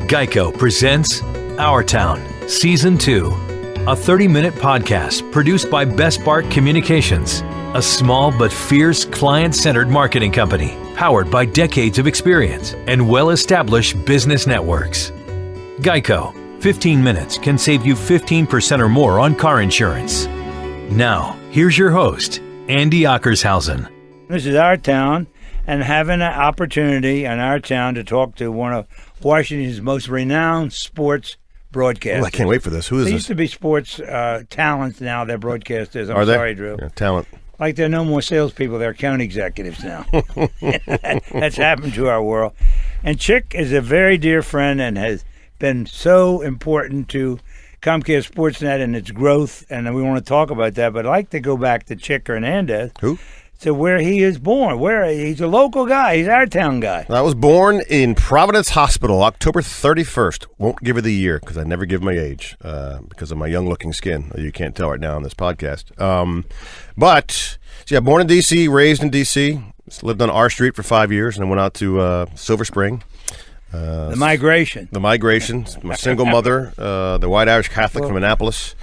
Geico presents Our Town, Season 2, a 30-minute podcast produced by Best Bart Communications, a small but fierce client-centered marketing company powered by decades of experience and well-established business networks. Geico, 15 minutes can save you 15% or more on car insurance. Now, here's your host, Andy Ockershausen. This is Our Town, and having an opportunity in our town to talk to one of Washington's most renowned sports broadcasters. Oh, I can't wait for this. Who is they this? used to be sports talents, now they're broadcasters. I'm Are they? sorry, Drew. Yeah, talent. Like they're no more salespeople, they're account executives now. That's happened to our world. And Chick is a very dear friend and has been so important to Comcast Sportsnet and its growth, and we want to talk about that. But I'd like to go back to Chick Hernandez. Who? To where he is born. Where he's a local guy. He's our town guy. I was born in Providence Hospital, October 31st. Won't give you the year because I never give my age because of my young-looking skin. You can't tell right now on this podcast. Born in D.C., raised in D.C., lived on R Street for 5 years, and then went out to Silver Spring. The migration. My single mother, the White Irish Catholic from Annapolis.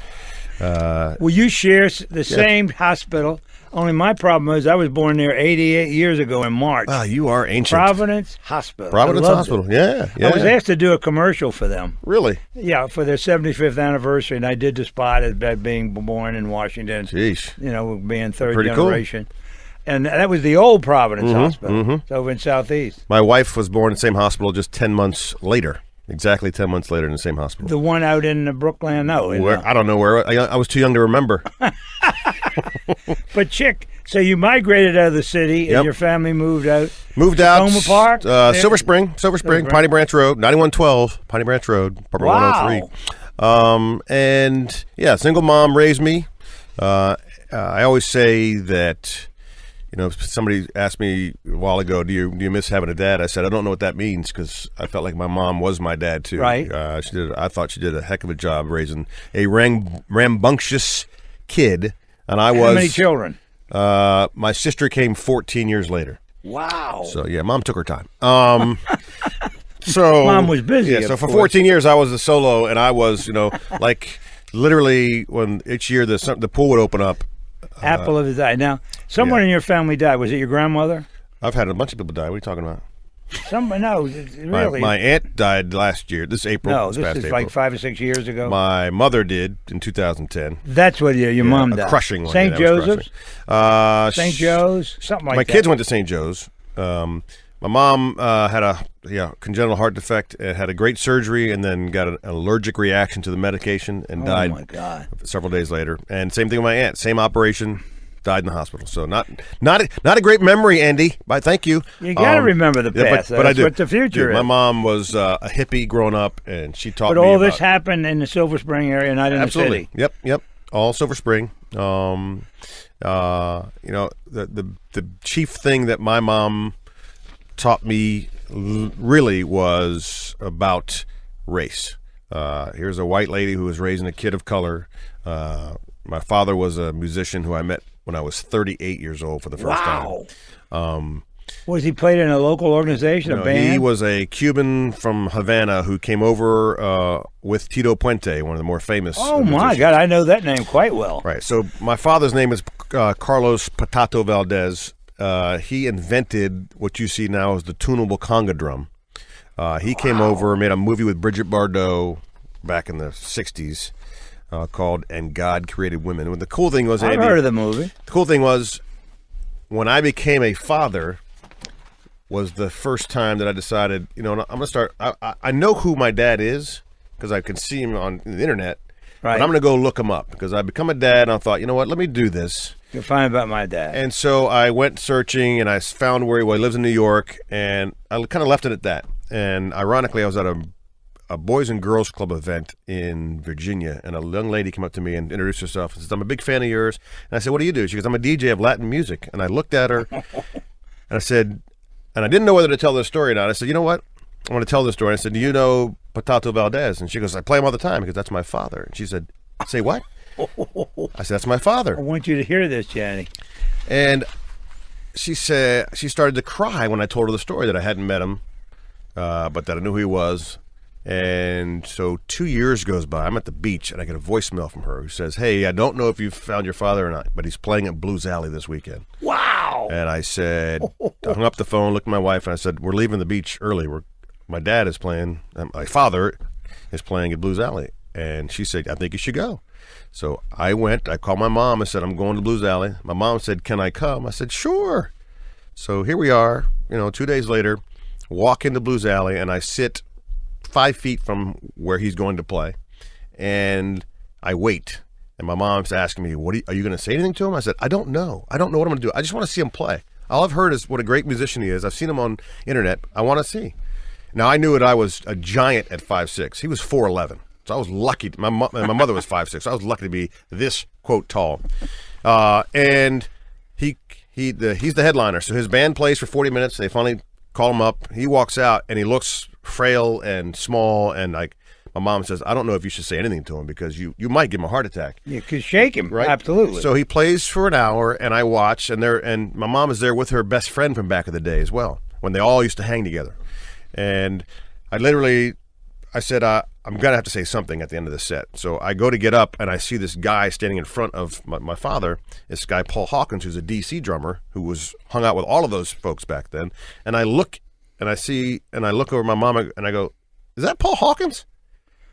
Well, you share the same hospital. Only my problem is I was born there 88 years ago in March. Wow, you are ancient. Providence Hospital. Providence Hospital, yeah. I was asked to do a commercial for them. Really? Yeah, for their 75th anniversary, and I did the spot as being born in Washington. Jeez. You know, being third Pretty generation. Cool. And that was the old Providence Hospital. It's over in Southeast. My wife was born in the same hospital just 10 months later. Exactly 10 months later in the same hospital. The one out in Brooklyn? No. I don't know where. I was too young to remember. But Chick, so you migrated out of the city and your family moved out? Moved out. Tacoma Park? Silver Spring, Piney Branch Road, 9112, Piney Branch Road, apartment 103. And yeah, single mom raised me. I always say that, you know, somebody asked me a while ago, do you miss having a dad? I said, I don't know what that means because I felt like my mom was my dad too. Right. I thought she did a heck of a job raising a rambunctious kid. And I was. How many children? My sister came 14 years later. Wow. So yeah, mom took her time. So mom was busy. Yeah. So for 14 years, I was the solo, and I was, like literally when each year the pool would open up. Apple of his eye. Now, someone in your family died. Was it your grandmother? I've had a bunch of people die. What are you talking about? No, really. My aunt died last year. This April. No, this is April. like 5 or 6 years ago. My mother did in 2010. That's what your mom died. A crushing one. St. Joseph's? St. Joe's? Something like that. My kids went to St. Joe's. My mom had a congenital heart defect, had a great surgery, and then got an allergic reaction to the medication and died. Oh, my God. Several days later. And same thing with my aunt. Same operation. Died in the hospital. So not a great memory, Andy. But thank you. You got to remember the past. But I do. What the future is. My mom was a hippie growing up, and she taught me. But all this happened in the Silver Spring area, not in the city. Yep. All Silver Spring. The chief thing that my mom taught me really was about race. Here's a white lady who was raising a kid of color. My father was a musician who I met when I was 38 years old for the first time. Was he played in a local organization, a band? He was a Cuban from Havana who came over with Tito Puente, one of the more famous musicians. My God, I know that name quite well. Right, so my father's name is Carlos Patato Valdez. He invented what you see now as the tunable conga drum. He came over, made a movie with Brigitte Bardot back in the 60s. Called And God Created Women. And the cool thing was, I've heard of the movie. The cool thing was, when I became a father, was the first time that I decided, I'm going to start. I know who my dad is because I can see him on the internet. Right. But I'm going to go look him up because I become a dad, and I thought, you know what? Let me do this. You'll find about my dad. And so I went searching, and I found where he lives in New York, and I kind of left it at that. And ironically, I was at a Boys and Girls Club event in Virginia, and a young lady came up to me and introduced herself and said, I'm a big fan of yours. And I said, what do you do? She goes, I'm a DJ of Latin music. And I looked at her, and I said, and I didn't know whether to tell this story or not. I said, you know what? I want to tell this story. I said, do you know Patato Valdez? And she goes, I play him all the time because that's my father. And she said, say what? I said, that's my father. I want you to hear this, Jenny. And she said, she started to cry when I told her the story that I hadn't met him, but that I knew who he was. And so 2 years goes by. I'm at the beach, and I get a voicemail from her who says, hey, I don't know if you've found your father or not, but he's playing at Blues Alley this weekend. Wow. And I said, I hung up the phone, looked at my wife, and I said, we're leaving the beach early. My dad is playing, my father is playing at Blues Alley. And she said, I think you should go. So I went, I called my mom and said, I'm going to Blues Alley. My mom said, can I come? I said, sure. So here we are, 2 days later, walk into Blues Alley, and I sit 5 feet from where he's going to play, and I wait. And my mom's asking me, are you going to say anything to him? I said, I don't know. I don't know what I'm going to do. I just want to see him play. All I've heard is what a great musician he is. I've seen him on internet. I want to see. Now, I knew that I was a giant at 5'6". He was 4'11". So I was lucky. My mother was 5'6". So I was lucky to be this, quote, tall. And he's the headliner. So his band plays for 40 minutes. They finally call him up. He walks out, and he looks frail and small, and my mom says, I don't know if you should say anything to him because you might give him a heart attack. You could shake him, right? Absolutely. So he plays for an hour, and I watch, and my mom is there with her best friend from back in the day as well, when they all used to hang together. And I said, I'm going to have to say something at the end of the set. So I go to get up, and I see this guy standing in front of my father, this guy Paul Hawkins, who's a DC drummer, who was hung out with all of those folks back then. And I look, and I look over my mom, and I go, is that Paul Hawkins?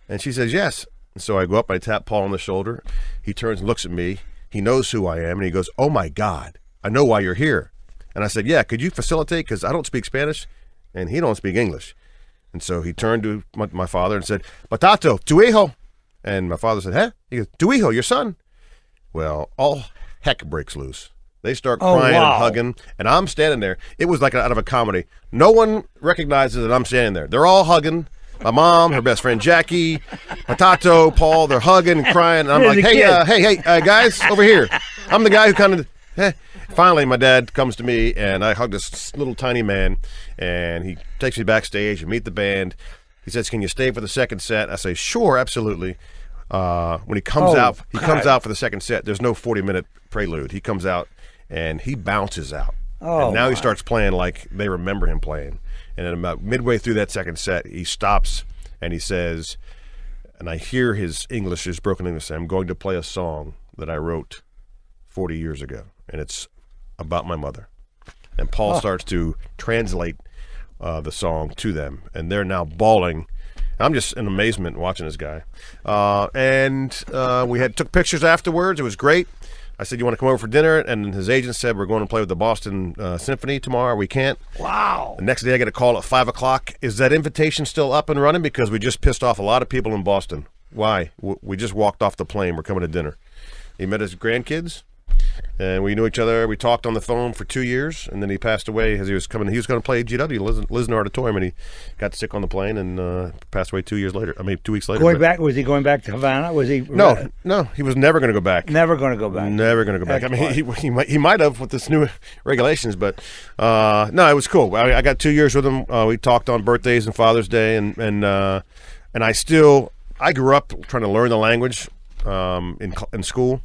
And she says, yes. And so I go up, and I tap Paul on the shoulder. He turns and looks at me. He knows who I am, and he goes, oh, my God, I know why you're here. And I said, yeah, could you facilitate? Because I don't speak Spanish, and he don't speak English. And so he turned to my father and said, Patato, tu hijo. And my father said, huh? He goes, tu hijo, your son. Well, all heck breaks loose. They start crying and hugging, and I'm standing there. It was like out of a comedy. No one recognizes that I'm standing there. They're all hugging. My mom, her best friend Jackie, Patato, Paul, they're hugging and crying. And I'm like, hey, guys, over here. I'm the guy who kind of... Finally, my dad comes to me, and I hug this little tiny man, and he takes me backstage and meet the band. He says, can you stay for the second set? I say, sure, absolutely. When he comes out, comes out for the second set. There's no 40-minute prelude. He comes out, and he bounces out. And now he starts playing like they remember him playing. And then about midway through that second set, he stops, and he says, and I hear his English, his broken English, say, I'm going to play a song that I wrote 40 years ago, and it's about my mother. And Paul starts to translate the song to them, and they're now bawling. I'm just in amazement watching this guy. We took pictures afterwards. It was great. I said, you want to come over for dinner? And his agent said, we're going to play with the Boston Symphony tomorrow. We can't. Wow. The next day I get a call at 5 o'clock. Is that invitation still up and running? Because we just pissed off a lot of people in Boston. Why? We just walked off the plane. We're coming to dinner. He met his grandkids. And we knew each other. We talked on the phone for 2 years, and then he passed away as he was coming. He was going to play GW, Lisner Auditorium, and he got sick on the plane and passed away 2 years later. 2 weeks later. Was he going back to Havana? Was he? No, he was never going to go back. Never going to go back. Never going to go back. He might have with this new regulations, but no, it was cool. I got 2 years with him. We talked on birthdays and Father's Day, and I grew up trying to learn the language in school.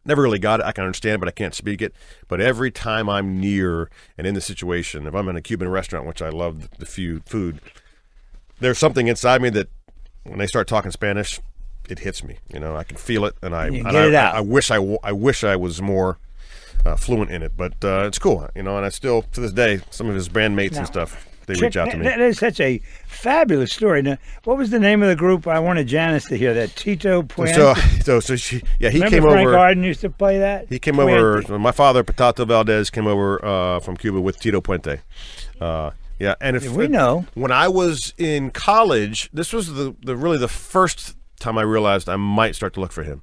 Never really got it. I can understand, but I can't speak it. But every time I'm near and in the situation, if I'm in a Cuban restaurant, which I love the food, there's something inside me that when they start talking Spanish, it hits me. I can feel it, and I wish I was more fluent in it. But it's cool, and I still to this day some of his bandmates and stuff. They reach out to me. That is such a fabulous story. Now, what was the name of the group? I wanted Janice to hear that. Tito Puente. He Remember came Frank over. Arden used to play that. He came over. My father, Patato Valdez, came over from Cuba with Tito Puente. And we know when I was in college, this was really the first time I realized I might start to look for him.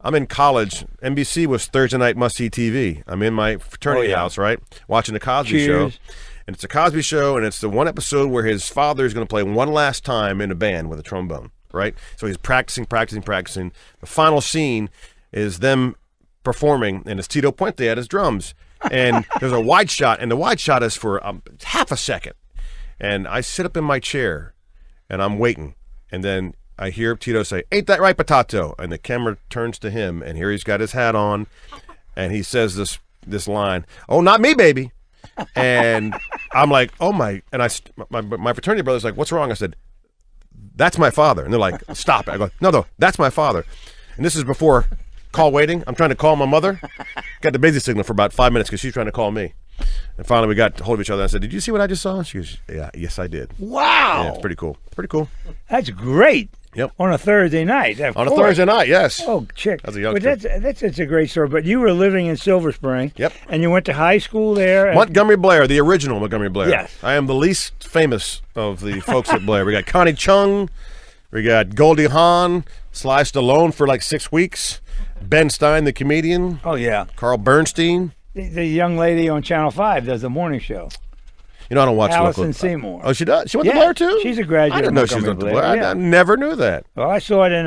I'm in college. NBC was Thursday night must-see TV. I'm in my fraternity house, right, watching the Cosby Show. And it's a Cosby Show, and it's the one episode where his father is going to play one last time in a band with a trombone, right? So he's practicing. The final scene is them performing, and it's Tito Puente at his drums. And there's a wide shot, and the wide shot is for half a second. And I sit up in my chair, and I'm waiting. And then I hear Tito say, "Ain't that right, Patato?" And the camera turns to him, and here he's got his hat on, and he says this line, "Oh, not me, baby." And I'm like, oh my, and my fraternity brother's like, what's wrong? I said, that's my father. And they're like, stop it. I go, no, that's my father. And this is before call waiting. I'm trying to call my mother. Got the busy signal for about 5 minutes because she's trying to call me. And finally we got hold of each other. I said, did you see what I just saw? She goes, yeah, yes, I did. Wow. Yeah, it's pretty cool. Pretty cool. That's great. Yep. On a Thursday night. On a Thursday night, yes. Oh, Chick. As a youngster. But that's a great story. But you were living in Silver Spring. Yep. And you went to high school there. Montgomery Blair, the original Montgomery Blair. Yes. I am the least famous of the folks at Blair. We got Connie Chung. We got Goldie Hawn. Sly Stallone for like 6 weeks. Ben Stein, the comedian. Oh, yeah. Carl Bernstein. The young lady on Channel 5 does the morning show. You know, I don't watch Allison local. Seymour. Oh, she does? She went Yeah, to Blair, too? she's a graduate I didn't of know she was Montgomery at Blair. Blair, I never knew that. Well, I saw it in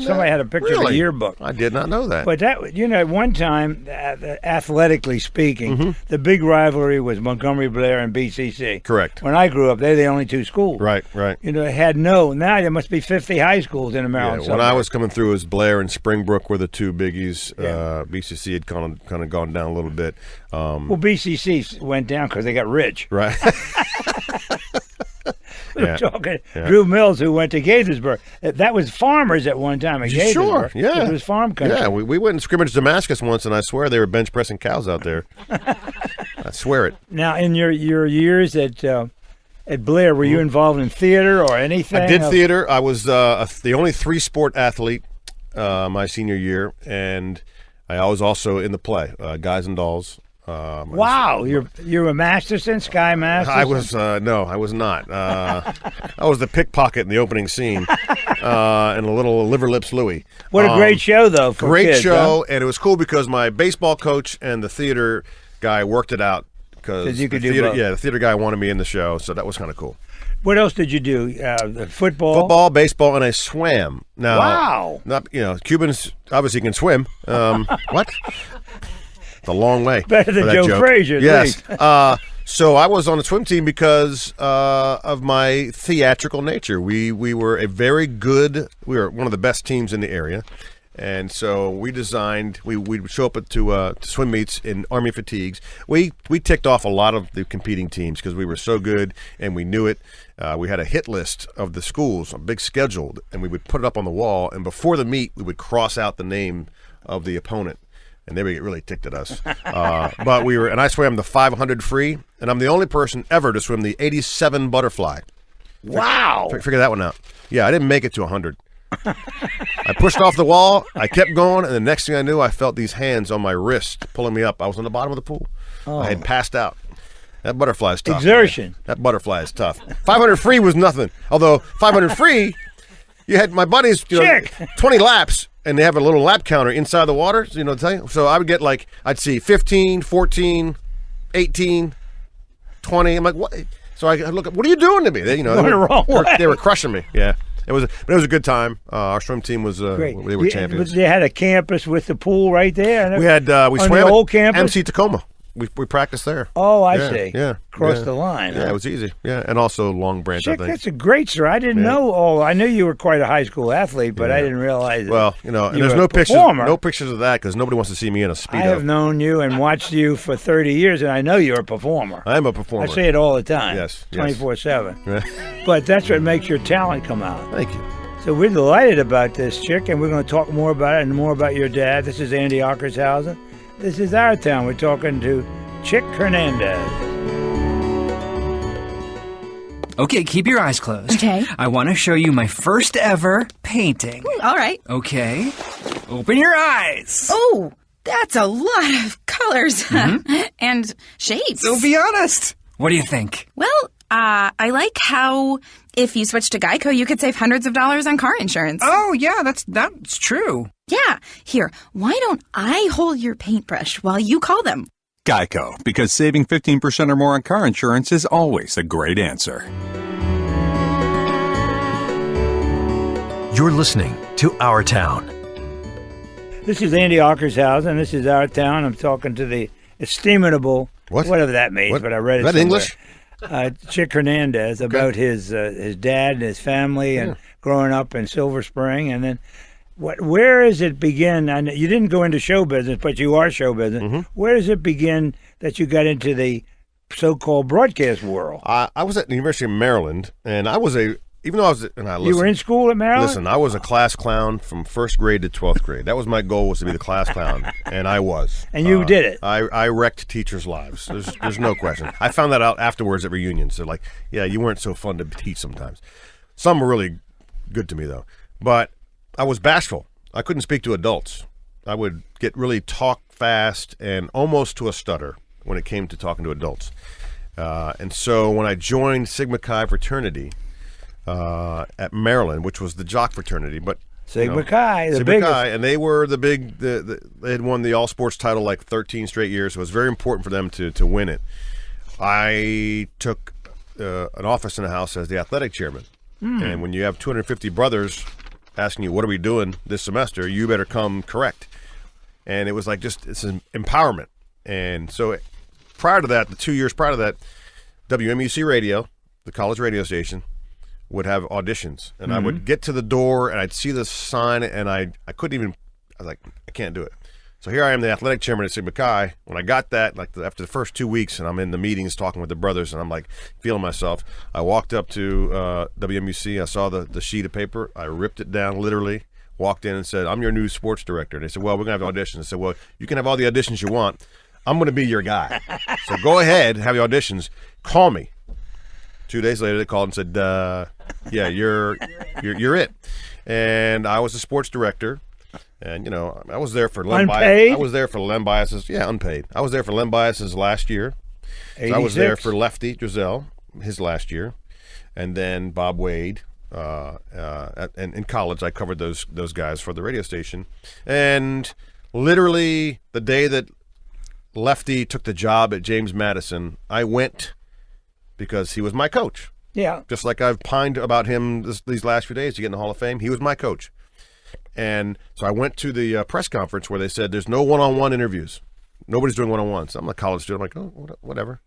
somebody had a picture of a Really? yearbook. I did not know that. But that, at one time, athletically speaking, the big rivalry was Montgomery Blair and BCC. Correct. When I grew up, they're the only two schools. Right. It had now there must be 50 high schools in the Maryland When I suburbs. was coming through, it was Blair and Springbrook were the two biggies. Yeah. BCC had kind of gone down a little bit. Well, BCC went down because they got rich. Right. We were talking Drew Mills, who went to Gaithersburg. That was farmers at one time at Gaithersburg. Sure, yeah. It was farm country. Yeah, we went and scrimmaged Damascus once, and I swear they were bench pressing cows out there. I swear it. Now, in your years at Blair, were you involved in theater or anything? I did theater. I was the only 3-sport athlete my senior year, and I was also in the play, Guys and Dolls. Wow, you're a Masterson, Sky Masterson? I was no, I was not. I was the pickpocket in the opening scene, and a little Liver Lips Louie. What a great show, though. For Great kids, show, and it was cool because my baseball coach and the theater guy worked it out because you could the do theater, both. the theater guy wanted me in the show, so that was kind of cool. What else did you do? Football? Football, baseball, and I swam. Now, Wow. Not Cubans obviously can swim. What? It's a long way. Better than for that Joe joke. Frazier, at Yes. least. So I was on the swim team because of my theatrical nature. We were we were one of the best teams in the area. And so we designed, we would show up to swim meets in Army fatigues. We ticked off a lot of the competing teams because we were so good and we knew it. We had a hit list of the schools, a big schedule, and we would put it up on the wall. And before the meet, we would cross out the name of the opponent. And they would get really ticked at us. But and I swam the 500 free, and I'm the only person ever to swim the 87 butterfly. Wow. Figure that one out. Yeah, I didn't make it to 100. I pushed off the wall, I kept going, and the next thing I knew, I felt these hands on my wrist pulling me up. I was on the bottom of the pool. I had passed out. That butterfly is tough. Exertion. Man. That butterfly is tough. 500 free was nothing. Although 500 free, you had my buddies 20 laps, and they have a little lap counter inside the water. So I would get I'd see 15, 14, 18, 20. I'm like, what? So I look, what are you doing to me? They were crushing me. Yeah. It was a good time. Our swim team was Great. They were champions. They had a campus with the pool right there. We swam the at old campus? MC Tacoma. We practiced there. Oh, I see. Yeah. Crossed the line. Yeah, huh? it was easy. Yeah, and also Long Branch, I think. That's a great story. I didn't know all. I knew you were quite a high school athlete, but I didn't realize. Well, and there's were no a pictures. performer. No pictures of that because nobody wants to see me in a Speedo. I have known you and watched you for 30 years, and I know you're a performer. I am a performer. I say it all the time. Yes. 24/7. But that's what makes your talent come out. Thank you. So we're delighted about this, Chick, and we're going to talk more about it and more about your dad. This is Andy Ockershausen. This is Our Town. We're talking to Chick Hernandez. Okay, keep your eyes closed. Okay. I want to show you my first ever painting. All right. Okay. Open your eyes. Oh, that's a lot of colors and shapes. So be honest. What do you think? Well, I like how if you switch to Geico, you could save hundreds of dollars on car insurance. Oh, yeah, that's true. Yeah. Here, why don't I hold your paintbrush while you call them? Geico, because saving 15% or more on car insurance is always a great answer. You're listening to Our Town. This is Andy Ockershausen. This is Our Town. I'm talking to the estimable, whatever that means, but I read it Is that English? Chick Hernandez about his dad and his family and growing up in Silver Spring. And then where does it begin? I know you didn't go into show business, but you are show business. Mm-hmm. Where does it begin that you got into the so-called broadcast world? I was at the University of Maryland, and I was a even though You were in school at Maryland? Listen, I was a class clown from first grade to 12th grade. That was my goal, was to be the class clown, and I was. And you did it. I wrecked teachers' lives. There's no question. I found that out afterwards at reunions. They're like, yeah, you weren't so fun to teach sometimes. Some were really good to me, though. But I was bashful. I couldn't speak to adults. I would get really talk fast and almost to a stutter when it came to talking to adults. And so when I joined Sigma Chi fraternity at Maryland, which was the jock fraternity, but Sigma Chi, the Sigma biggest. Chi, and they were the big. They had won the all sports title like 13 straight years. So it was very important for them to win it. I took an office in the house as the athletic chairman, and when you have 250 brothers asking you, "What are we doing this semester?" you better come correct. And it was like it's an empowerment. And so prior to that, the 2 years prior to that, WMUC radio, the college radio station, would have auditions, and I would get to the door and I'd see the sign, and I couldn't even. I was like, I can't do it. So here I am, the athletic chairman at Sigma Chi. When I got that, like after the first 2 weeks, and I'm in the meetings talking with the brothers, and I'm like feeling myself. I walked up to WMUC. I saw the sheet of paper. I ripped it down literally. Walked in and said, "I'm your new sports director." And they said, "Well, we're gonna have auditions." I said, "Well, you can have all the auditions you want. I'm going to be your guy. So go ahead, have your auditions. Call me." 2 days later, they called and said, "Yeah, you're it." And I was the sports director, and I was there for Len Unpaid? I was there for Len Bias's. Yeah, unpaid. I was there for Len Bias's last year. So I was there for Lefty Drizel, his last year, and then Bob Wade. And in college, I covered those guys for the radio station, and literally the day that Lefty took the job at James Madison, I went because he was my coach. Yeah. Just like I've pined about him these last few days to get in the Hall of Fame, he was my coach. And so I went to the press conference where they said there's no one-on-one interviews. Nobody's doing one-on-ones. I'm a college student. I'm like, oh, whatever.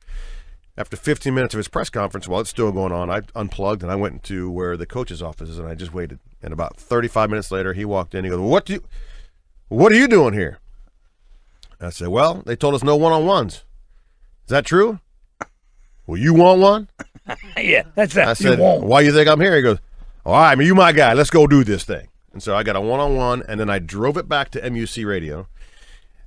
After 15 minutes of his press conference, while it's still going on, I unplugged and I went to where the coach's office is, and I just waited. And about 35 minutes later, he walked in. He goes, "What are you doing here?" I said, "Well, they told us no one-on-ones. Is that true?" "Well, you want one?" Yeah, that's that. I said, You won't. "Why you think I'm here?" He goes, "All right, you my guy. Let's go do this thing." And so I got a one-on-one, and then I drove it back to MUC Radio.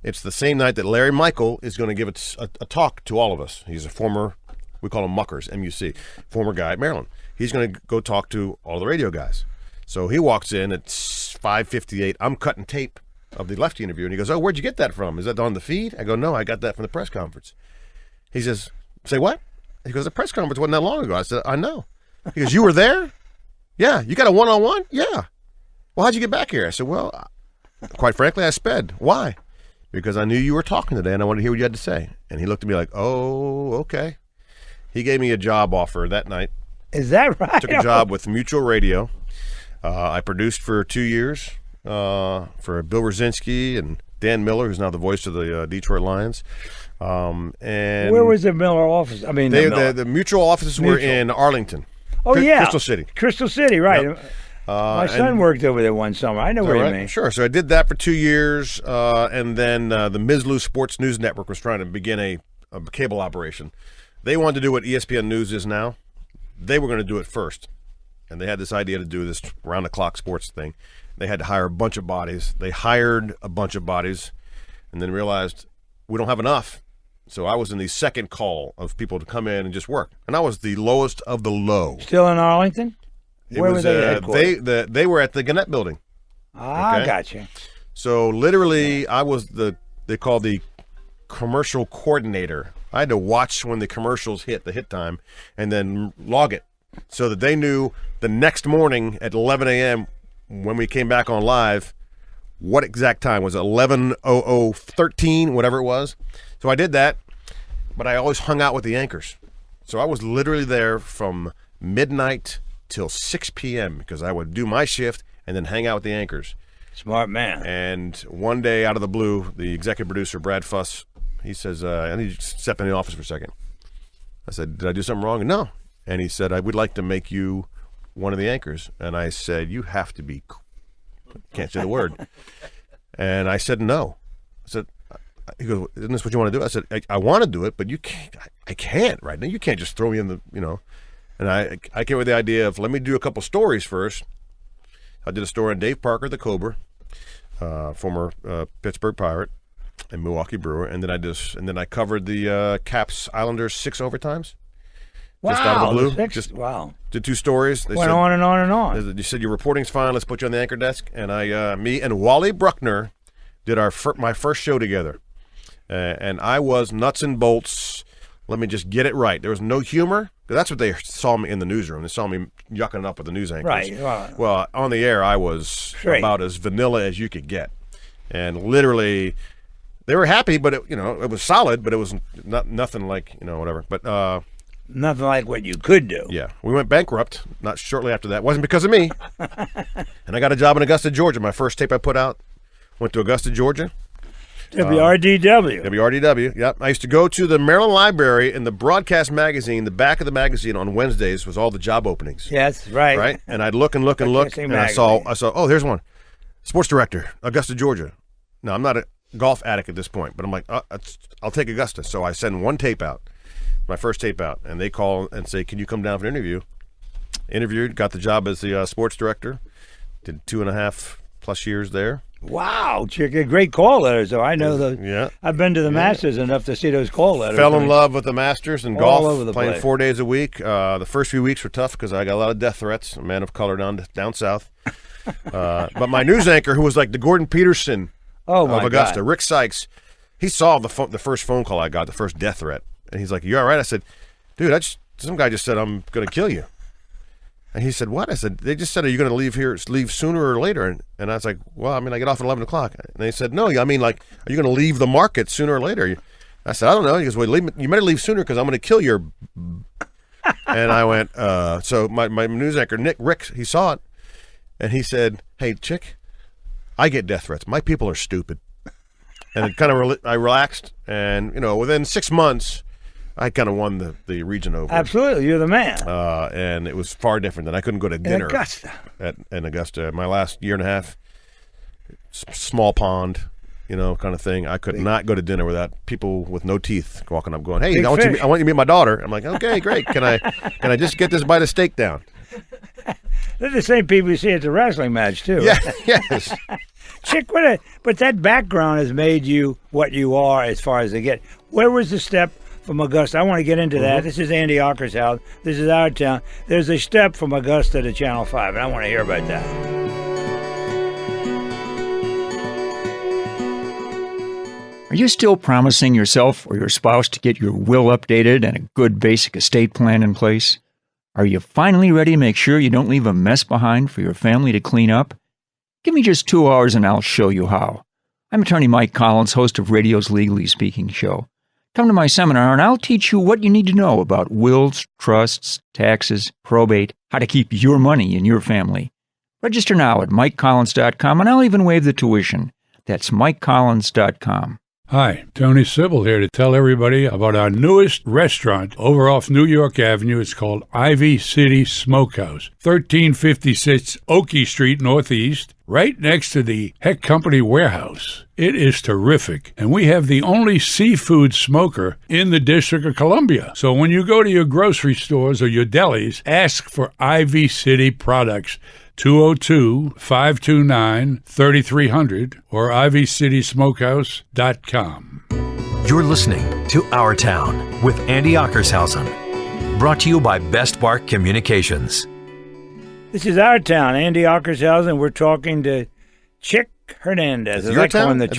It's the same night that Larry Michael is going to give a talk to all of us. He's a former, we call him Muckers, MUC, former guy at Maryland. He's going to go talk to all the radio guys. So he walks in at 5:58. I'm cutting tape of the Lefty interview, and he goes, "Oh, where'd you get that from? Is that on the feed?" I go, "No, I got that from the press conference." He says, "Say what?" He goes, "The press conference wasn't that long ago." I said, "I know." He goes, "You were there?" "Yeah." "You got a one-on-one?" "Yeah." "Well, how'd you get back here?" I said, "Well, quite frankly, I sped." "Why?" "Because I knew you were talking today, and I wanted to hear what you had to say." And he looked at me like, "Oh, okay." He gave me a job offer that night. Is that right? Took a job with Mutual Radio. I produced for 2 years for Bill Rosinski and Dan Miller, who's now the voice of the Detroit Lions. And Where was the Miller office? I mean, the Mutual offices were in Arlington. Oh, yeah. Crystal City. Crystal City, right. Yep. My son worked over there one summer. I know where you mean. Sure. So I did that for 2 years, and then the Ms. Sports News Network was trying to begin a cable operation. They wanted to do what ESPN News is now. They were going to do it first, and they had this idea to do this round-the-clock sports thing. They had to hire a bunch of bodies. They hired a bunch of bodies, and then realized we don't have enough. So I was in the second call of people to come in and just work, and I was the lowest of the low. Still in Arlington? Where were they headquartered? They were at the Gannett Building. Ah, Okay. gotcha. So literally, I was they call the commercial coordinator. I had to watch when the commercials hit the hit time and then log it so that they knew the next morning at 11 a.m. when we came back on live what exact time was it, 11:00:13, whatever it was. So I did that, but I always hung out with the anchors. So I was literally there from midnight till 6 p.m. because I would do my shift and then hang out with the anchors. Smart man. And one day, out of the blue, the executive producer, Brad Fuss, he says, "I need you to step in the office for a second." I said, "Did I do something wrong?" "No." And he said, "I would like to make you one of the anchors." And I said, "You have to be can't say the word." And I said, "No." I said, he goes, "Isn't this what you want to do?" I said, I want to do it, but you can't. I can't right now. You can't just throw me in the, And I came with the idea of, let me do a couple stories first. I did a story on Dave Parker, the Cobra, former Pittsburgh Pirate and Milwaukee Brewer, and then I covered the Caps Islanders 6 overtimes. Wow, just out of the blue. Wow. Did 2 stories. They Went said, on and on and on. You said your reporting's fine. Let's put you on the anchor desk. And me and Wally Bruckner did my first show together, and I was nuts and bolts. Let me just get it right. There was no humor. That's what they saw me in the newsroom. They saw me yucking it up with the news anchors. Right. Well, on the air, I was Straight. about as vanilla as you could get, and literally, they were happy. But it was solid. But it was nothing like whatever. But nothing like what you could do. yeah, we went bankrupt. Not shortly after that. It wasn't because of me. And I got a job in Augusta, Georgia. My first tape I put out went to Augusta, Georgia. WRDW. WRDW, yep. I used to go to the Maryland Library, and the broadcast magazine, the back of the magazine on Wednesdays was all the job openings. Yes, right. Right? And I'd look and look and look, and I saw, oh, there's one. Sports director, Augusta, Georgia. Now, I'm not a golf addict at this point, but I'm like, I'll take Augusta. So I send one tape out, my first tape out, and they call and say, can you come down for an interview? Interviewed, got the job as the sports director, did 2.5+ years there. Wow, Chick, a great call letters, though. I know those. Yeah. I've been to the Masters enough to see those call letters. Fell in love with the Masters and All golf, over the playing place. 4 days a week. The first few weeks were tough because I got a lot of death threats. A man of color down south. But my news anchor, who was like the Gordon Peterson Oh, of my Augusta, God. Rick Sykes, he saw the first phone call I got, the first death threat, and he's like, "You all right?" I said, "Dude, some guy just said I'm going to kill you." And he said, "What?" I said, "They just said, are you going to leave sooner or later?" And I was like, "Well, I mean, I get off at 11 o'clock." And they said, "No, I mean, like, are you going to leave the market sooner or later?" I said, "I don't know." He goes, "Well, you better leave sooner because I'm going to kill your." And I went, so my news anchor, Rick, he saw it, and he said, "Hey, Chick, I get death threats. My people are stupid." And it kind of I relaxed, and within 6 months, I kind of won the region over. Absolutely, you're the man. And it was far different than I couldn't go to dinner in Augusta. My last year and a half, small pond, kind of thing. I could not go to dinner without people with no teeth walking up, going, "Hey, I want you to meet my daughter." I'm like, "Okay, great. Can I just get this bite of steak down?" They're the same people you see at the wrestling match, too. Yeah, yes. Chick, but that background has made you what you are as far as they get. Where was the step from Augusta? I want to get into that. This is Andy Ocker's house. This is our town. There's a step from Augusta to Channel 5, and I want to hear about that. Are you still promising yourself or your spouse to get your will updated and a good basic estate plan in place? Are you finally ready to make sure you don't leave a mess behind for your family to clean up? Give me just 2 hours and I'll show you how. I'm attorney Mike Collins, host of radio's Legally Speaking show. Come to my seminar and I'll teach you what you need to know about wills, trusts, taxes, probate, how to keep your money in your family. Register now at MikeCollins.com and I'll even waive the tuition. That's MikeCollins.com. Hi, Tony Sybil here to tell everybody about our newest restaurant over off New York Avenue. It's called Ivy City Smokehouse, 1356 Oakey Street Northeast, right next to the Heck Company warehouse. It is terrific, and we have the only seafood smoker in the District of Columbia. So when you go to your grocery stores or your delis, ask for Ivy City products. 202-529-3300 or ivycitysmokehouse.com. You're listening to Our Town with Andy Ockershausen. Brought to you by Best Bark Communications. This is Our Town. Andy Ockershausen. We're talking to Chick Hernandez. Is it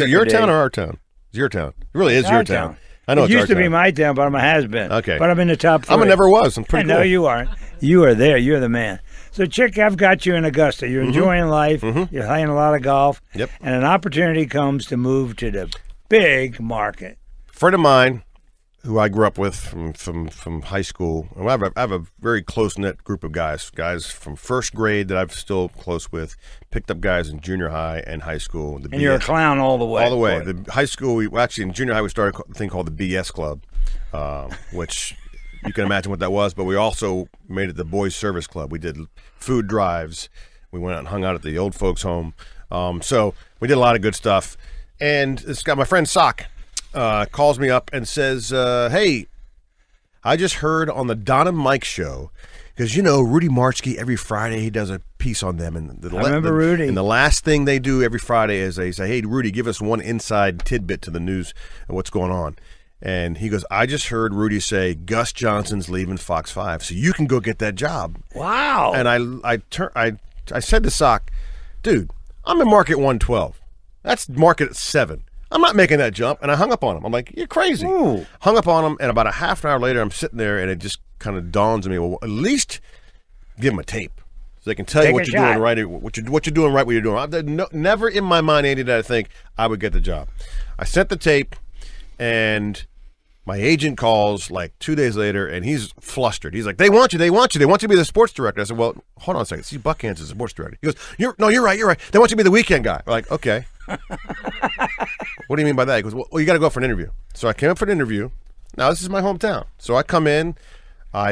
your town or our town? It's your town. It really is your town. I know it used to be my town, but I'm a has-been. Okay. But I'm in the top 3. I never was. I'm pretty cool. No, you aren't. You are there. You're the man. So, Chick, I've got you in Augusta. You're enjoying life. You're playing a lot of golf. Yep. And an opportunity comes to move to the big market. A friend of mine who I grew up with from high school. I have a very close-knit group of guys from first grade that I'm still close with, picked up guys in junior high and high school. And you're a clown all the way. All the way. The high school, in junior high, we started a thing called the BS Club, which you can imagine what that was, but we also made it the Boys Service Club. We did food drives. We went out and hung out at the old folks' home. So we did a lot of good stuff. And this guy, my friend Sock, calls me up and says, "Hey, I just heard on the Don and Mike show Because, Rudy Marchke, every Friday he does a piece on them. And I remember Rudy. And the last thing they do every Friday is they say, hey, Rudy, give us one inside tidbit to the news and what's going on. And he goes, I just heard Rudy say Gus Johnson's leaving Fox 5, so you can go get that job. Wow. And I said to Sock, dude, I'm in market 112. That's market 7. I'm not making that jump. And I hung up on him. I'm like, you're crazy. Ooh. Hung up on him, and about a half an hour later, I'm sitting there, and it just kind of dawns on me, well, at least give him a tape so they can tell you what you're doing right, what you're doing right, what you're doing. Never in my mind, Andy, did I think I would get the job. I sent the tape, and my agent calls like 2 days later, and he's flustered. He's like, they want you to be the sports director. I said, well, hold on a second. See, Buckhantz is the sports director. He goes, you're right. They want you to be the weekend guy. We're like, okay. What do you mean by that? He goes, well, you got to go for an interview. So I came up for an interview. Now, this is my hometown. So I come in. I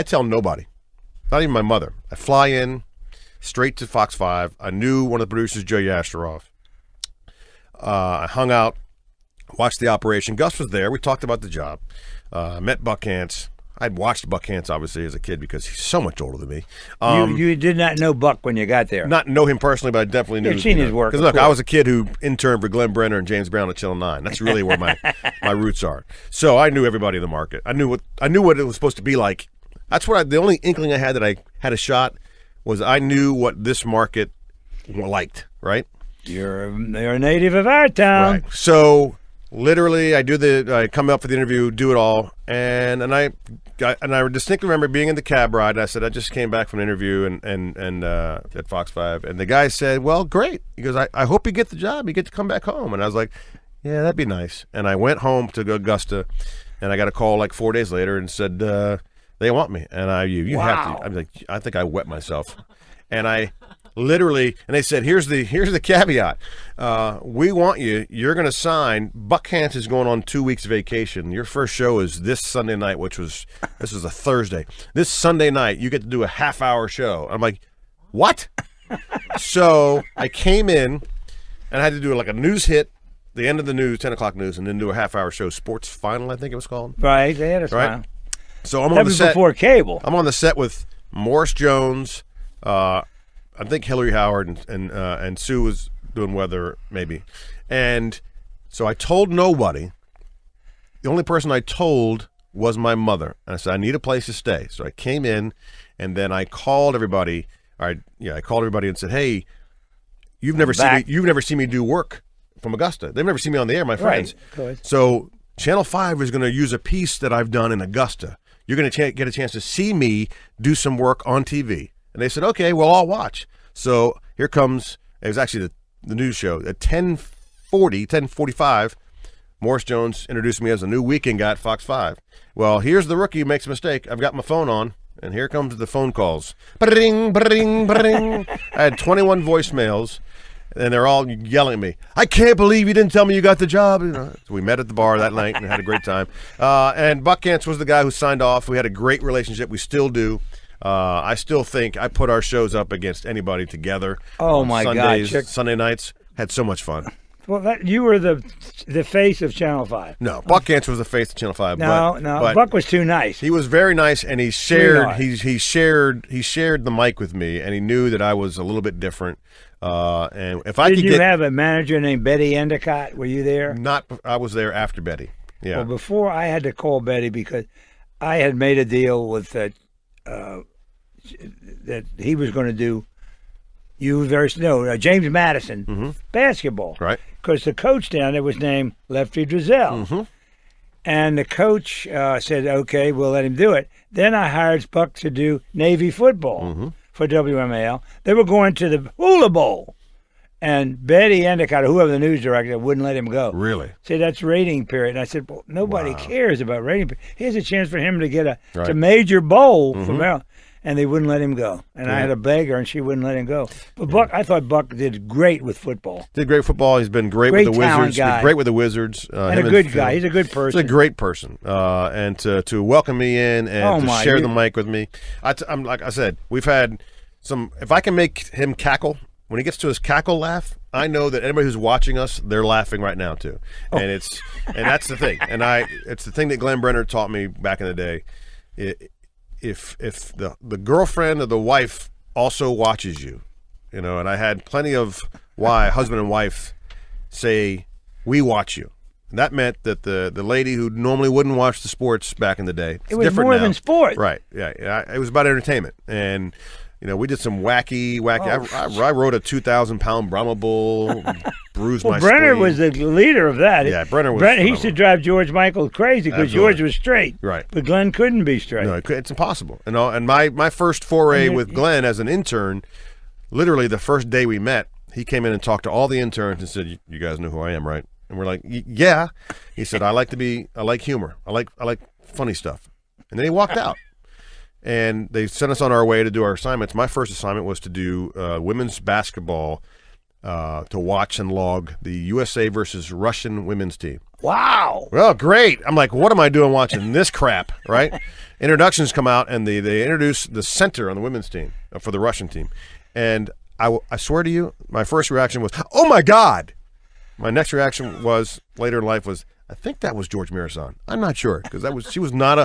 tell nobody. Not even my mother. I fly in straight to Fox 5. I knew one of the producers, Joe Yasheroff. I hung out, watched the operation. Gus was there. We talked about the job. Met Buckhantz. I'd watched Buckhantz, obviously, as a kid because he's so much older than me. You did not know Buck when you got there? Not know him personally, but I definitely knew. You've seen his work. Because, look, I was a kid who interned for Glenn Brenner and James Brown at Channel 9. That's really where my roots are. So I knew everybody in the market. I knew what it was supposed to be like. That's what the only inkling I had that I had a shot was I knew what this market liked, right? You're a native of our town. Right. So literally, I come up for the interview, do it all, and I distinctly remember being in the cab ride. And I said, I just came back from an interview and at Fox 5, and the guy said, well, great. He goes, I hope you get the job. You get to come back home. And I was like, yeah, that'd be nice. And I went home to Augusta, and I got a call like 4 days later and said, they want me. And you have to. I'm like, I think I wet myself, and I. Literally, and they said, here's the caveat. We want you. You're going to sign. Buckhantz is going on 2 weeks vacation. Your first show is this Sunday night, this is a Thursday. This Sunday night, you get to do a half-hour show. I'm like, what? So I came in, and I had to do like a news hit, the end of the news, 10 o'clock news, and then do a half-hour show, Sports Final, I think it was called. Right, they had a final. Right? So I'm on the set. Before cable. I'm on the set with Morris Jones, I think Hillary Howard and Sue was doing weather, maybe. And so I told nobody. The only person I told was my mother. And I said, I need a place to stay. So I came in, and then I called everybody. I called everybody and said, hey, you've never seen me do work from Augusta. They've never seen me on the air, my friends. Right. So Channel 5 is going to use a piece that I've done in Augusta. You're going to get a chance to see me do some work on TV. And they said, okay, well, I'll watch. So here comes, it was actually the news show. At 10:45, Morris Jones introduced me as a new weekend guy at Fox 5. Well, here's the rookie who makes a mistake. I've got my phone on, and here comes the phone calls. Bring, bring, bring. I had 21 voicemails, and they're all yelling at me. I can't believe you didn't tell me you got the job. So we met at the bar that night and had a great time. And Buckhantz was the guy who signed off. We had a great relationship. We still do. I still think I put our shows up against anybody together. Oh, my God. Sunday nights. Had so much fun. Well, you were the face of Channel 5. No, Buckhantz was the face of Channel 5. No, but Buck was too nice. He was very nice, and he shared the mic with me, and he knew that I was a little bit different. And if I Did you have a manager named Betty Endicott? Were you there? I was there after Betty. Yeah. Well, before I had to call Betty because I had made a deal with that he was going to do James Madison basketball. Right. Because the coach down there was named Lefty Drizel. And the coach said, okay, we'll let him do it. Then I hired Buck to do Navy football for WMAL. They were going to the Hula Bowl. And Betty Endicott, whoever the news director, wouldn't let him go. Really? Said, that's rating period. And I said, well, nobody cares about rating period. Here's a chance for him to get a major bowl from Maryland. And they wouldn't let him go. And I had to beg her, and she wouldn't let him go. But Buck, I thought Buck did great with football. Did great football. He's been great with the Wizards. Guy. Been great with the Wizards. And a good guy. He's a good person. He's a great person. And to welcome me in and to share the mic with me. I'm like I said, we've had some. If I can make him cackle, when he gets to his cackle laugh, I know that anybody who's watching us, they're laughing right now too. And that's the thing. And it's the thing that Glenn Brenner taught me back in the day. if the girlfriend or the wife also watches you, and I had plenty of husband and wife say, we watch you. And that meant that the lady who normally wouldn't watch the sports back in the day, it was more than sports. Right, yeah. It was about entertainment. And, we did some wacky. I rode a 2,000-pound Brahma Bull, bruised my Brenner spleen. was the leader of that. Yeah, Brenner was. He used to drive George Michael crazy because George was straight. Right. But Glenn couldn't be straight. No, it's impossible. And my first foray with Glenn as an intern, literally the first day we met, he came in and talked to all the interns and said, "You guys know who I am, right?" And we're like, "Yeah." He said, I like humor. I like funny stuff." And then he walked out. And they sent us on our way to do our assignments. My first assignment was to do women's basketball, to watch and log the USA versus Russian women's team. Wow. Well, great. I'm like, what am I doing watching this crap, right? Introductions come out, and they introduce the center on the women's team for the Russian team. And I swear to you, my first reaction was, oh, my God. My next reaction was, later in life, was, I think that was George Marathon. I'm not sure, because she was not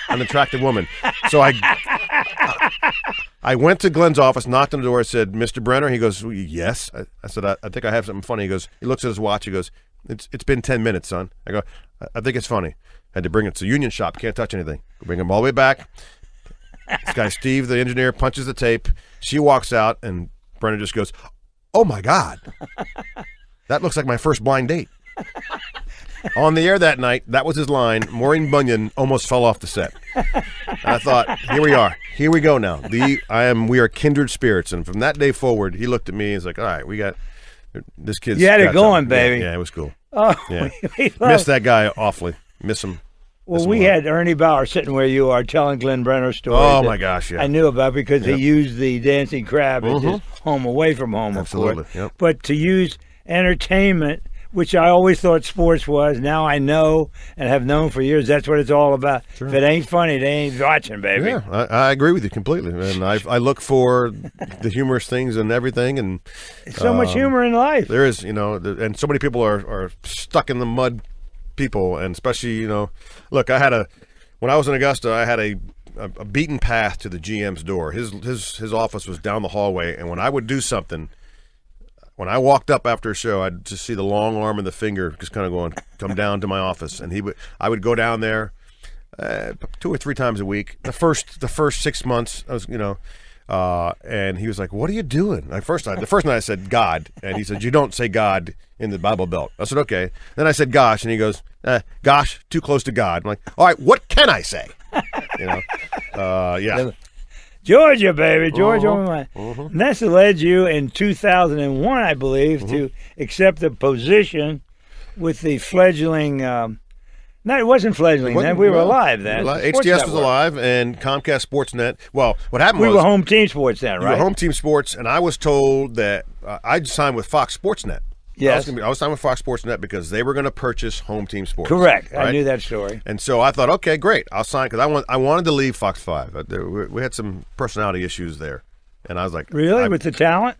an attractive woman. So I went to Glenn's office, knocked on the door, said, "Mr. Brenner?" He goes, "Yes." I said, I think I have something funny. He looks at his watch. He goes, It's been 10 minutes, son. I go, I think it's funny. Had to bring it to Union Shop. Can't touch anything. Bring him all the way back. This guy, Steve, the engineer, punches the tape. She walks out, and Brenner just goes, "Oh, my God. That looks like my first blind date." On the air that night, that was his line. Maureen Bunyan almost fell off the set. And I thought, here we are. Here we go now. We are kindred spirits. And from that day forward, he looked at me and was like, all right, we got this kid's You had it going, something. baby. Yeah, it was cool. Oh, yeah. we Miss that guy awfully. Miss him. Well, we had Ernie Bauer sitting where you are telling Glenn Brenner's story. Oh, my gosh, yeah. I knew about because he used the dancing crab as his home away from home, Absolutely. of course. Yep. But to use entertainment, which I always thought sports was, now I know and have known for years, that's what it's all about. Sure. If it ain't funny, they ain't watching, baby. Yeah, I agree with you completely. And I look for the humorous things and everything. And so much humor in life. There is, and so many people are stuck in the mud people, and especially, look, when I was in Augusta, I had a beaten path to the GM's door. His office was down the hallway, and when I would do something, when I walked up after a show, I'd just see the long arm and the finger just kind of come down to my office, and I would go down there 2 or 3 times a week. The first 6 months, I was, and he was like, "What are you doing?" The first night I said God, and he said, "You don't say God in the Bible Belt." I said, "Okay." Then I said gosh, and he goes, "Gosh, too close to God." I'm like, "All right, what can I say?" Yeah. Georgia, baby, Georgia. And that's led you in 2001, I believe, to accept a position with the fledgling. No, it wasn't fledgling then. We were alive then. HTS was alive, and Comcast Sportsnet. Well, what happened was... We were home team sports then, right? We were home team sports, and I was told that I'd signed with Fox Sportsnet. Yes. I was signed with Fox Sportsnet because they were going to purchase home team sports. Correct. Right? I knew that story. And so I thought, okay, great. I'll sign because I wanted to leave Fox 5. We had some personality issues there. And I was like... Really? With the talent?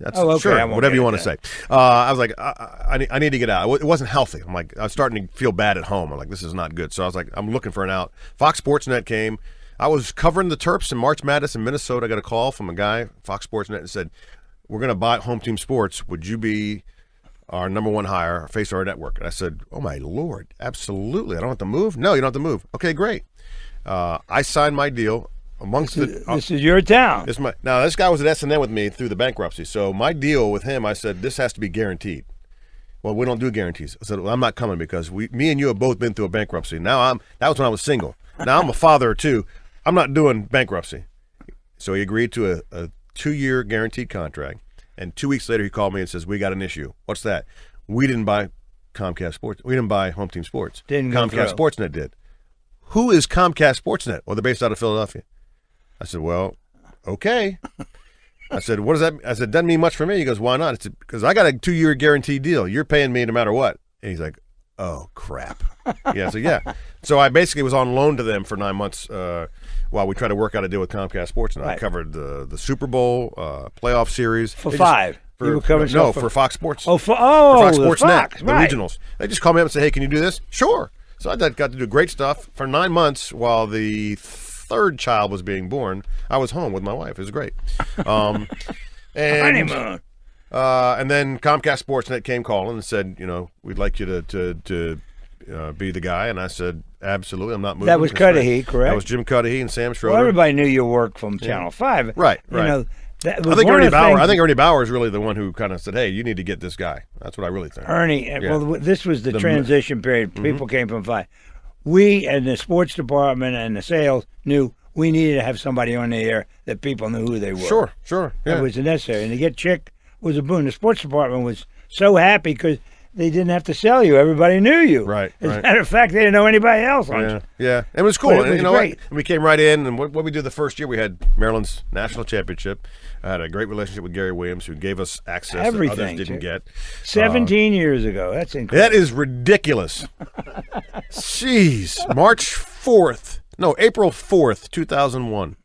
That's, okay. Sure, whatever you want to say. I was like, I need to get out. It wasn't healthy. I'm like, I was starting to feel bad at home. I'm like, this is not good. So I was like, I'm looking for an out. Fox Sportsnet came. I was covering the Terps in March Madness in Minnesota. I got a call from a guy, Fox Sportsnet, and said, we're going to buy Home Team Sports. Would you be our number one hire, face of our network? And I said, oh, my Lord, absolutely. I don't have to move? No, you don't have to move. Okay, great. I signed my deal. This is your town. Now, this guy was at S&M with me through the bankruptcy. So my deal with him, I said, this has to be guaranteed. Well, we don't do guarantees. I said, well, I'm not coming because me and you have both been through a bankruptcy. That was when I was single. Now I'm a father of 2. I'm not doing bankruptcy. So he agreed to a 2-year guaranteed contract. And 2 weeks later, he called me and says, we got an issue. What's that? We didn't buy Comcast Sports. We didn't buy Home Team Sports. Comcast Sportsnet did. Who is Comcast Sportsnet? Well, they're based out of Philadelphia. I said, well, okay. I said, what does that mean? I said, doesn't mean much for me. He goes, why not? It's because I got a 2-year guaranteed deal. You're paying me no matter what. And he's like, oh, crap. Yeah, so yeah. So I basically was on loan to them for 9 months while we tried to work out a deal with Comcast Sports. And I covered the Super Bowl, playoff series. For 5. You were covering for Fox Sports. For Fox Sports Fox, Net, the regionals. They just called me up and said, hey, can you do this? Sure. So I got to do great stuff for 9 months while the third child was being born, I was home with my wife. It was great. And Honeymoon. And then Comcast Sportsnet came calling and said, we'd like you to be the guy. And I said, absolutely, I'm not moving. That was Cudahy, correct? That was Jim Cudahy and Sam Schroeder. Well, everybody knew your work from Channel 5. Right. That I was think one Ernie of the Bauer. things- I think Ernie Bauer is really the one who kind of said, "Hey, you need to get this guy." That's what I really think. Ernie, Yeah. well, this was the transition period. People came from 5. We and the sports department and the sales knew we needed to have somebody on the air that people knew who they were. Sure. Yeah. That was necessary. And to get Chick was a boon. The sports department was so happy because they didn't have to sell you. Everybody knew you. Right, As a right. matter of fact, they didn't know anybody else on you. Yeah. It was cool. But it And was you know what? great. And we came right in, and what we did the first year, we had Maryland's national championship. I had a great relationship with Gary Williams, who gave us access Everything, that others didn't Chick. get. 17 years ago. That's incredible. That is ridiculous. Jeez. April 4th, 2001.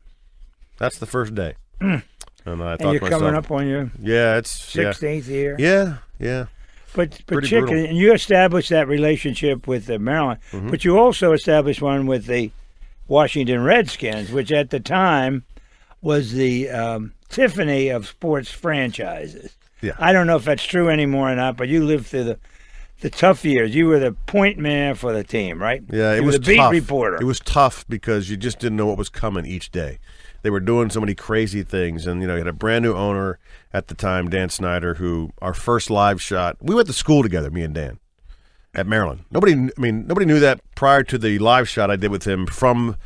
That's the first day. And I thought and you're to coming myself, up on your yeah, it's 16th year. Yeah. But Pretty Chick, brutal. and you established that relationship with Maryland, but you also established one with the Washington Redskins, which at the time was the Tiffany of sports franchises. Yeah. I don't know if that's true anymore or not, but you lived through the tough years. You were the point man for the team, right? Yeah, it you was were the beat tough. reporter. It was tough because you just didn't know what was coming each day. They were doing so many crazy things, and you had a brand new owner at the time, Dan Snyder, who our first live shot. We went to school together, me and Dan, at Maryland. Nobody knew that prior to the live shot I did with him from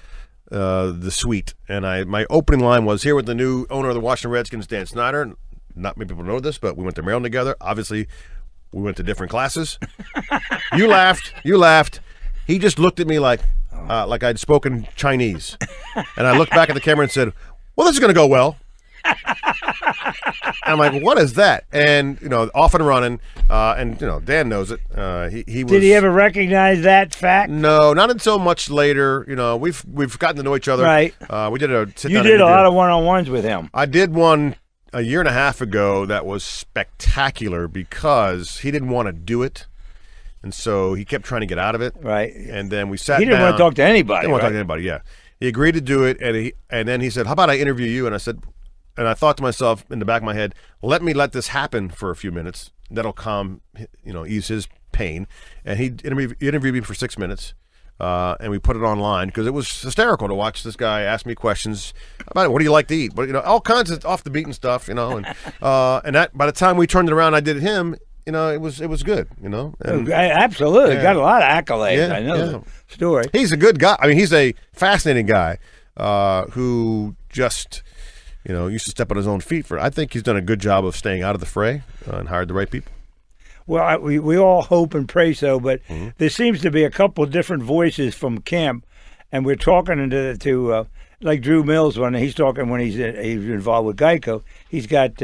the suite. And my opening line was, "Here with the new owner of the Washington Redskins, Dan Snyder." Not many people know this, but we went to Maryland together. Obviously, we went to different classes. You laughed. He just looked at me like I'd spoken Chinese. And I looked back at the camera and said, "Well, this is going to go well." And I'm like, "What is that?" And, off and running. And, Dan knows it. He was. Did he ever recognize that fact? No, not until much later. We've gotten to know each other. Right. We did a sit-down You did a interview. lot of one-on-ones with him. I did one a year and a half ago that was spectacular because he didn't want to do it. And so he kept trying to get out of it. Right. And then we sat down. He didn't want to talk to anybody. Didn't want to talk right? to anybody, yeah. He agreed to do it, and then he said, "How about I interview you?" And I said, and I thought to myself in the back of my head, let me let this happen for a few minutes. That'll calm, ease his pain. And he interviewed me for 6 minutes. And we put it online because it was hysterical to watch this guy ask me questions about what do you like to eat, but all kinds of off the beaten stuff, and that by the time we turned it around, I did him. It was good. And, Absolutely, Yeah. got a lot of accolades. Yeah, I know yeah. the story. he's a good guy. I mean, he's a fascinating guy who just used to step on his own feet. I think he's done a good job of staying out of the fray and hired the right people. Well, we all hope and pray so, but there seems to be a couple different voices from camp, and we're talking to like Drew Mills when he's talking when he's involved with Geico. He's got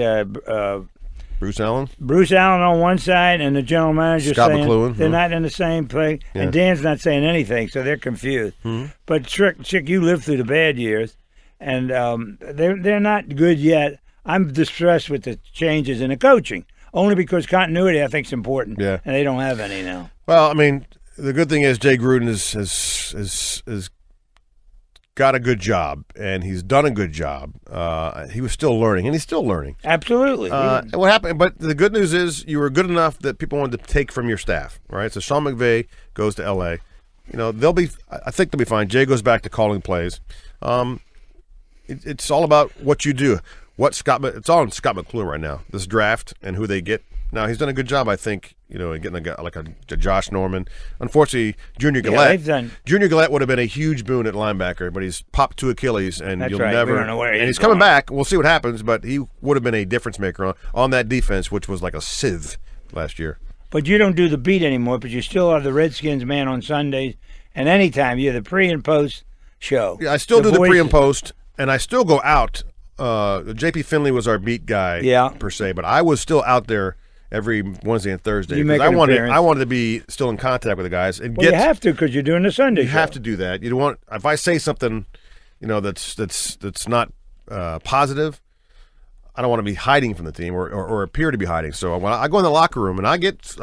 Bruce Allen. Bruce Allen on one side and the general manager Scott saying McLuhan, they're not in the same place, Yeah. and Dan's not saying anything, so they're confused. But Chick, you lived through the bad years, and they're not good yet. I'm distressed with the changes in the coaching, only because continuity I think is important. Yeah. And they don't have any now. Well, I mean, the good thing is Jay Gruden has got a good job, and he's done a good job. He was still learning, and he's still learning. Absolutely. And what happened? But the good news is you were good enough that people wanted to take from your staff, right? So Sean McVay goes to L.A. I think they'll be fine. Jay goes back to calling plays. It's all about what you do. It's all on Scott McLuhan right now. This draft and who they get. Now he's done a good job, I think. Getting a guy like a Josh Norman. Unfortunately, Junior Gillette. Junior Gillette would have been a huge boon at linebacker, but he's popped 2 Achilles, and That's you'll right. never. We don't know where and he's coming going. back. We'll see what happens, but he would have been a difference maker on that defense, which was like a sieve last year. But you don't do the beat anymore, but you still are the Redskins man on Sundays, and anytime you're the pre and post show. Yeah, I still do the voices. pre and post, and I still go out. JP Finley was our beat guy, per se, but I was still out there every Wednesday and Thursday You because make an appearance. I wanted to be still in contact with the guys and Well, you have to because you're doing the Sunday you show. have to do that. You don't want if I say something, that's not positive. I don't want to be hiding from the team or appear to be hiding. So when I go in the locker room and I'll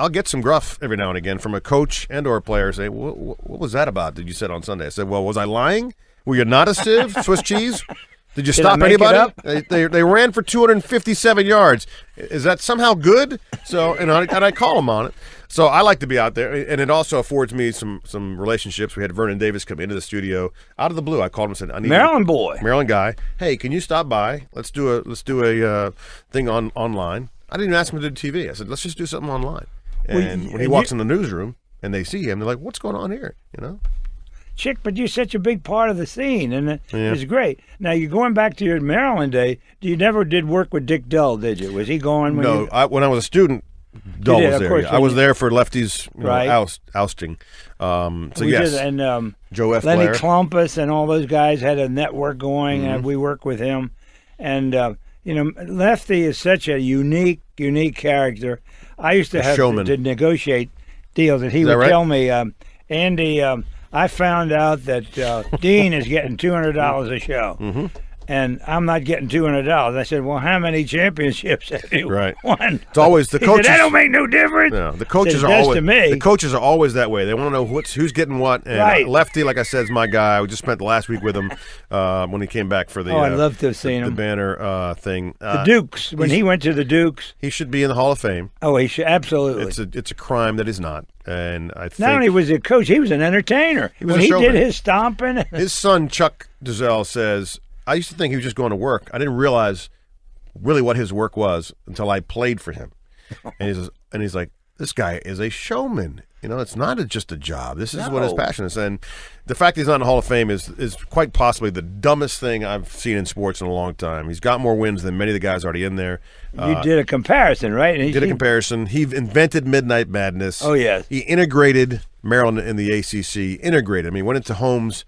get some gruff every now and again from a coach and or a player saying, what was that about that you said on Sunday? I said, well, was I lying? Were you not a sieve, Swiss cheese? Did you Did stop I make it anybody? up? They ran for 257 yards. Is that somehow good? So and I call them on it. So I like to be out there, and it also affords me some relationships. We had Vernon Davis come into the studio out of the blue. I called him and said, "I need Maryland boy, Maryland guy. Hey, can you stop by? Let's do a thing online." I didn't even ask him to do TV. I said, "Let's just do something online." And when he walks in the newsroom and they see him, they're like, "What's going on here?" You know. Chick, but you're such a big part of the scene, and it's great. Now, you're going back to your Maryland day. You never did work with Dick Dull, did you? Was he going? No, when I was a student, Dull was there. Yeah. I was there for Lefty's ousting. Yes. And Joe F. Lenny Blair. Klumpus and all those guys had a network going, and we worked with him. And, Lefty is such a unique character. I used to have to negotiate deals, and he would tell me, Andy, I found out that Dean is getting $200 a show, and I'm not getting $200. I said, "Well, how many championships have you won?" It's always the coaches. Said, that don't make no difference. No, the coaches said, are always to me. The coaches are always that way. They want to know who's getting what. And Lefty, like I said, is my guy. We just spent the last week with him when he came back for the. I'd love to have seen him. The banner thing. The Dukes. When he went to the Dukes, he should be in the Hall of Fame. Oh, he should absolutely. It's a crime that he's not. And I think not only was he a coach, he was an entertainer. He did his stomping. His son Chuck Dizelle says, "I used to think he was just going to work. I didn't realize really what his work was until I played for him." And he's like, "This guy is a showman. You know, it's not just a job. This is what his passion is." And the fact that he's not in the Hall of Fame is quite possibly the dumbest thing I've seen in sports in a long time. He's got more wins than many of the guys already in there. You did a comparison, right? He did a comparison. He invented Midnight Madness. Oh, yes. He integrated Maryland in the ACC. Integrated. I mean, went into homes,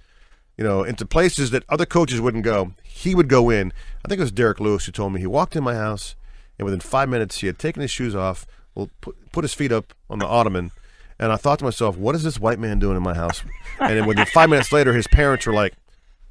into places that other coaches wouldn't go. He would go in. I think it was Derek Lewis who told me he walked in my house, and within 5 minutes he had taken his shoes off, put his feet up on the ottoman, and I thought to myself, what is this white man doing in my house? And then within 5 minutes later, his parents were like,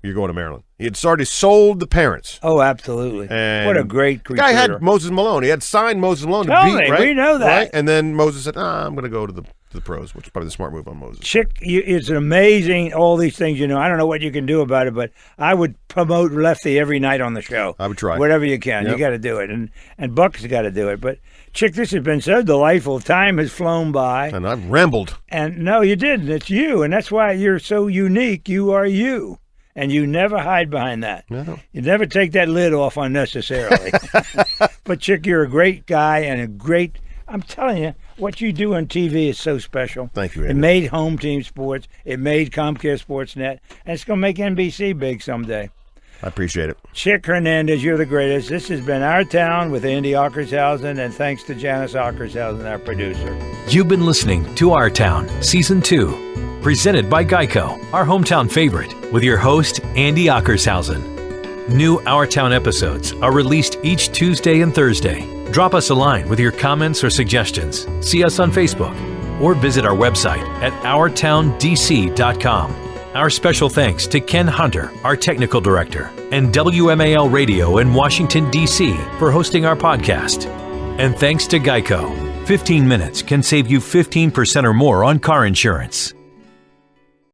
"You're going to Maryland." He had already sold the parents. Oh, absolutely. And what a great recruiter. The guy had Moses Malone. He had signed Moses Malone to beat, right? We know that. Right? And then Moses said, I'm going to go to the pros, which is probably the smart move on Moses. Chick, it's amazing, all these things, I don't know what you can do about it, but I would promote Lefty every night on the show. I would try. Whatever you can. Yep. You got to do it. And Buck's got to do it. But, Chick, this has been so delightful. Time has flown by. And I've rambled. And no, you didn't. It's you. And that's why you're so unique. You are you. And you never hide behind that. No. You never take that lid off unnecessarily. But, Chick, you're a great guy and I'm telling you, what you do on TV is so special. Thank you, Andy. It made Home Team Sports. It made Comcast Sportsnet. And it's going to make NBC big someday. I appreciate it. Chick Hernandez, you're the greatest. This has been Our Town with Andy Ockershausen, and thanks to Janice Ockershausen, our producer. You've been listening to Our Town, Season 2, presented by Geico, our hometown favorite, with your host, Andy Ockershausen. New Our Town episodes are released each Tuesday and Thursday. Drop us a line with your comments or suggestions. See us on Facebook or visit our website at ourtowndc.com. Our special thanks to Ken Hunter, our technical director, and WMAL Radio in Washington, D.C. for hosting our podcast. And thanks to Geico. 15 minutes can save you 15% or more on car insurance.